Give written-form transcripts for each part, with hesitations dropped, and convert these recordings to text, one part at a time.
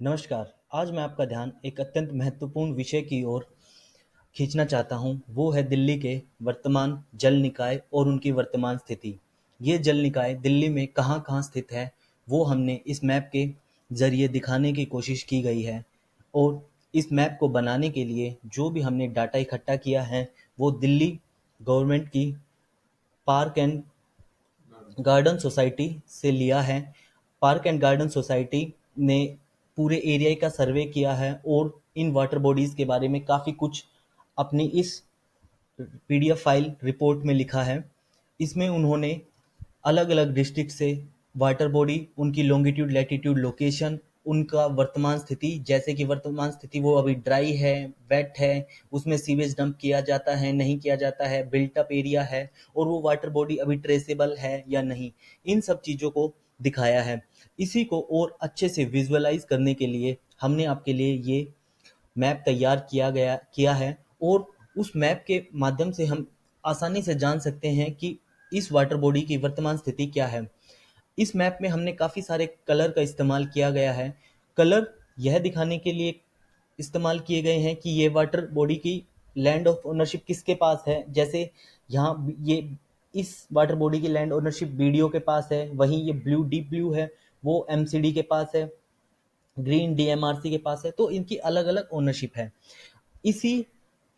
नमस्कार। आज मैं आपका ध्यान एक अत्यंत महत्वपूर्ण विषय की ओर खींचना चाहता हूँ। वो है दिल्ली के वर्तमान जल निकाय और उनकी वर्तमान स्थिति। ये जल निकाय दिल्ली में कहाँ-कहाँ स्थित है, वो हमने इस मैप के ज़रिए दिखाने की कोशिश की गई है। और इस मैप को बनाने के लिए जो भी हमने डाटा इकट्ठा किया है, वो दिल्ली गवर्नमेंट की पार्क एंड गार्डन सोसाइटी से लिया है। पार्क एंड गार्डन सोसाइटी ने पूरे एरिया का सर्वे किया है और इन वाटर बॉडीज के बारे में काफ़ी कुछ अपनी इस पीडीएफ फाइल रिपोर्ट में लिखा है। इसमें उन्होंने अलग अलग डिस्ट्रिक्ट से वाटर बॉडी, उनकी लॉन्गिट्यूड लैटिट्यूड लोकेशन, उनका वर्तमान स्थिति, जैसे कि वर्तमान स्थिति वो अभी ड्राई है, वेट है, उसमें सीवेज डंप किया जाता है नहीं किया जाता है, बिल्ट अप एरिया है, और वो वाटर बॉडी अभी ट्रेसेबल है या नहीं, इन सब चीज़ों को दिखाया है। इसी को और अच्छे से विजुअलाइज करने के लिए हमने आपके लिए ये मैप तैयार किया है। और उस मैप के माध्यम से हम आसानी से जान सकते हैं कि इस वाटर बॉडी की वर्तमान स्थिति क्या है। इस मैप में हमने काफ़ी सारे कलर का इस्तेमाल किया गया है। कलर यह दिखाने के लिए इस्तेमाल किए गए हैं कि ये वाटर बॉडी की लैंड ऑफ ओनरशिप किसके पास है। जैसे यहाँ ये इस वाटर बॉडी की लैंड ओनरशिप बीडीओ के पास है, वहीं ये ब्लू डीप ब्लू है वो एमसीडी के पास है, ग्रीन डीएमआरसी के पास है। तो इनकी अलग अलग ओनरशिप है। इसी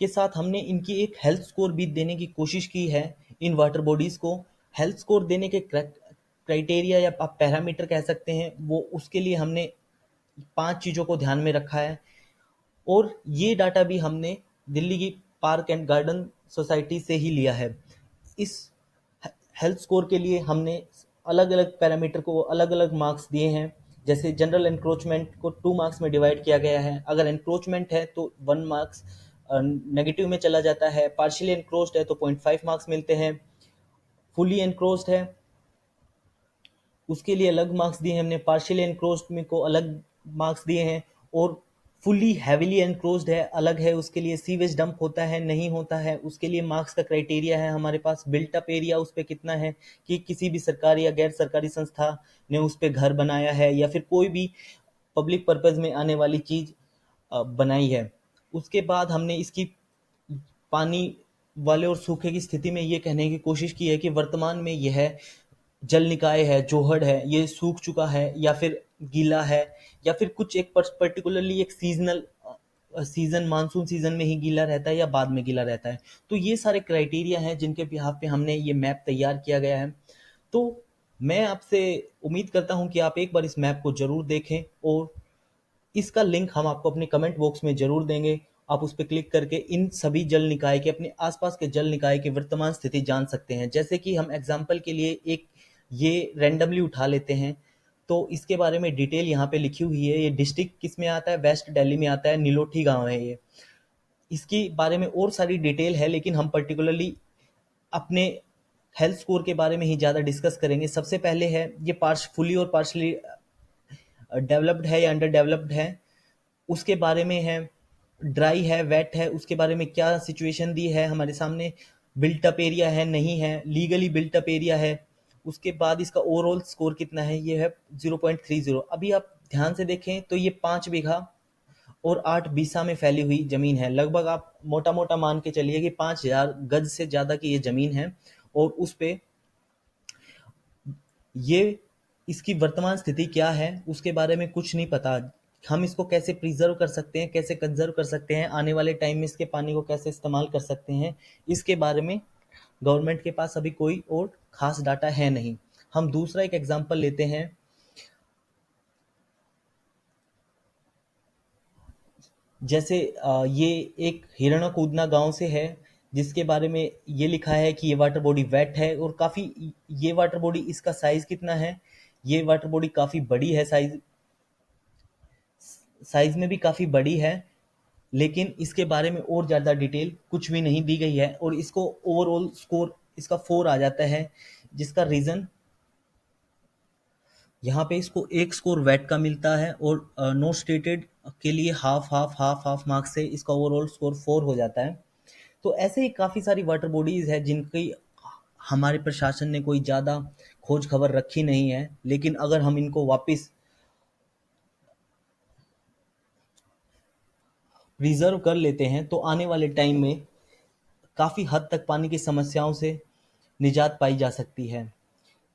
के साथ हमने इनकी एक हेल्थ स्कोर भी देने की कोशिश की है। इन वाटर बॉडीज को हेल्थ स्कोर देने के क्राइटेरिया या आप पैरामीटर कह सकते हैं, वो उसके लिए हमने 5 चीज़ों को ध्यान में रखा है। और ये डाटा भी हमने दिल्ली की पार्क एंड गार्डन सोसाइटी से ही लिया है। इस हेल्थ स्कोर के लिए हमने अलग अलग पैरामीटर को अलग अलग मार्क्स दिए हैं। जैसे जनरल एनक्रोचमेंट को 2 मार्क्स में डिवाइड किया गया है। अगर एनक्रोचमेंट है तो 1 मार्क्स नेगेटिव में चला जाता है, पार्शियली एनक्रोच्ड है तो 0.5 मार्क्स मिलते हैं, फुली एनक्रोच्ड है उसके लिए अलग मार्क्स दिए हैं हमने, पार्शियली एनक्रोच्ड में को अलग मार्क्स दिए हैं, और फुली हैविली एनक्रोच्ड है अलग है, उसके लिए सीवेज डंप होता है नहीं होता है, उसके लिए मार्क्स का क्राइटेरिया है हमारे पास। बिल्ट अप एरिया उस पर कितना है कि किसी भी सरकारी या गैर सरकारी संस्था ने उस पर घर बनाया है या फिर कोई भी पब्लिक पर्पज में आने वाली चीज़ बनाई है। उसके बाद हमने इसकी पानी वाले और सूखे की स्थिति में ये कहने की कोशिश की है कि वर्तमान में यह जल निकाय है, जोहड़ है, ये सूख चुका है या फिर गीला है, या फिर कुछ एक पर्टिकुलरली एक सीजन मानसून सीजन में ही गीला रहता है या बाद में गीला रहता है। तो ये सारे क्राइटेरिया हैं जिनके बिहाफ पे हमने ये मैप तैयार किया गया है। तो मैं आपसे उम्मीद करता हूं कि आप एक बार इस मैप को जरूर देखें, और इसका लिंक हम आपको अपने कमेंट बॉक्स में ज़रूर देंगे। आप उस पर क्लिक करके इन सभी जल निकाय के, अपने आसपास के जल निकाय की वर्तमान स्थिति जान सकते हैं। जैसे कि हम एग्जाम्पल के लिए एक ये रैंडमली उठा लेते हैं, तो इसके बारे में डिटेल यहाँ पे लिखी हुई है। ये डिस्ट्रिक्ट किस में आता है, वेस्ट दिल्ली में आता है, नीलोठी गांव है ये। इसके बारे में और सारी डिटेल है, लेकिन हम पर्टिकुलरली अपने हेल्थ स्कोर के बारे में ही ज़्यादा डिस्कस करेंगे। सबसे पहले है ये पार्श फुली और पार्शली डेवलप्ड है या अंडर डेवलप्ड है, उसके बारे में है। ड्राई है, वेट है, उसके बारे में क्या सिचुएशन दी है हमारे सामने। बिल्ट अप एरिया है नहीं है, लीगली बिल्ट अप एरिया है। उसके बाद इसका ओवरऑल स्कोर कितना है, ये है 0.30। अभी आप ध्यान से देखें तो ये 5 बीघा और 8 बीसा में फैली हुई जमीन है। लगभग आप मोटा मोटा मान के चलिए कि 5,000 गज से ज़्यादा की ये जमीन है। और उस पे ये इसकी वर्तमान स्थिति क्या है उसके बारे में कुछ नहीं पता। हम इसको कैसे प्रिजर्व कर सकते हैं, कैसे कंजर्व कर सकते हैं, आने वाले टाइम में इसके पानी को कैसे इस्तेमाल कर सकते हैं, इसके बारे में गवर्नमेंट के पास अभी कोई और खास डाटा है नहीं। हम दूसरा एक एग्जांपल लेते हैं। जैसे ये एक हिरणा कूदना गांव से है, जिसके बारे में ये लिखा है कि ये वाटर बॉडी वेट है और काफ़ी, ये वाटर बॉडी, इसका साइज़ कितना है, ये वाटर बॉडी काफ़ी बड़ी है, साइज में भी काफ़ी बड़ी है। लेकिन इसके बारे में और ज़्यादा डिटेल कुछ भी नहीं दी गई है, और इसको ओवरऑल स्कोर इसका 4 आ जाता है। जिसका रीज़न यहाँ पे इसको एक स्कोर वेट का मिलता है, और नो स्टेटेड के लिए half half half half marks से इसका ओवरऑल स्कोर 4 हो जाता है। तो ऐसे ही काफ़ी सारी वाटर बॉडीज़ है जिनकी हमारे प्रशासन ने कोई ज़्यादा खोज खबर रखी नहीं है। लेकिन अगर हम इनको वापस प्रिजर्व कर लेते हैं तो आने वाले टाइम में काफ़ी हद तक पानी की समस्याओं से निजात पाई जा सकती है।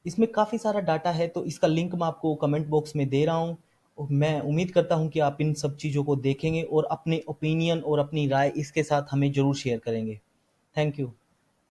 इसमें काफ़ी सारा डाटा है, तो इसका लिंक मैं आपको कमेंट बॉक्स में दे रहा हूँ। और मैं उम्मीद करता हूँ कि आप इन सब चीज़ों को देखेंगे और अपने ओपिनियन और अपनी राय इसके साथ हमें ज़रूर शेयर करेंगे। Thank you.